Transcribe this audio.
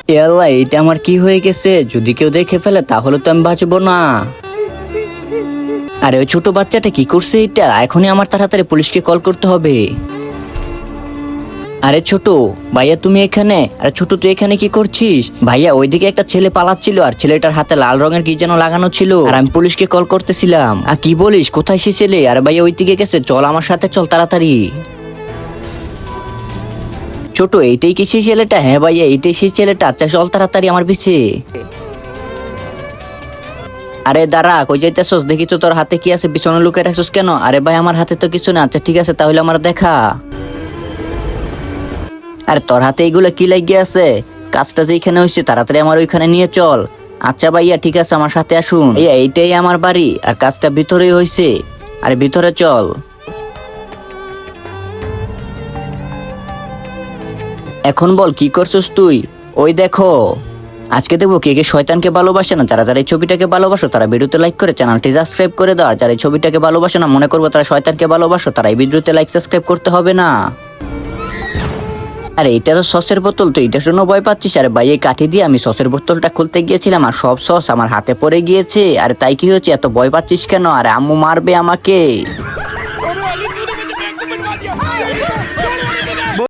এ আল্লাহ, এটা আমার কি হয়ে গেছে? যদি কেউ দেখে ফেলে তাহলে তো আমি বাঁচবো না। আরে ওই ছোট বাচ্চাটা কি করছে? এটা এখনই আমার তাড়াতাড়ি পুলিশকে কল করতে হবে। আরে ছোট ভাইয়া, তুমি এখানে? আরে ছোট, তুই এখানে কি করছিস? ভাইয়া, ওইদিকে একটা ছেলে পালাচ্ছিল আর ছেলেটার হাতে লাল রঙের কি যেন লাগানো ছিল, আর আমি পুলিশকে কল করতেছিলাম। আর কি বলিস, কোথায় সে ছেলে? আর ভাইয়া ওইদিকে গেছে, চল আমার সাথে চল তাড়াতাড়ি। ছোট, এইটাই কি সেই ছেলেটা? হ্যাঁ ভাইয়া, এইটাই সেই ছেলেটা। আচ্ছা চল তাড়াতাড়ি আমার পিছে। আরে দাঁড়া, কই যাইতেছস? দেখি তো তোর হাতে কি আছে, পিছনে লুকিয়ে রাখছস কেন? আরে ভাই, আমার হাতে তো কিছু না। আচ্ছা ঠিক আছে, তাহলে আমার দেখা। আরে তোর হাতে এইগুলো কি লাগিয়ে আছে? কাজটা যেখানে হয়েছে তাড়াতাড়ি আমার ওইখানে নিয়ে চল। আচ্ছা ভাইয়া ঠিক আছে, আমার সাথে আসুন। এইটাই আমার বাড়ি আর কাজটা ভিতরেই হয়েছে। আরে ভিতরে চল। এখন বল, কি করছিস তুই? ওই দেখো, আজকে দেখবো কে কে শয়তানকে ভালোবাসে না। যারা যারা এই ছবিটাকে ভালোবাসো তারা ভিডিওতে লাইক করে চ্যানেলটি সাবস্ক্রাইব করে দাও। আর যারা এই ছবিটাকে ভালোবাসে না, মনে করবো তারা শয়তানকে ভালোবাসো, তারা এই ভিডিওতে লাইক সাবস্ক্রাইব করতে হবে না। আরে এটা তো সসের বোতল, তো এটার জন্য ভয় পাচ্ছিস? আরে ভাই, এই কাঠি দিয়ে আমি সসের বোতলটা খুলতে গিয়েছিলাম আর সব সস আমার হাতে পড়ে গিয়েছে। আরে তাই কি হয়েছে? এত ভয় পাচ্ছিস কেন? আরে আম্মু মারবে আমাকে।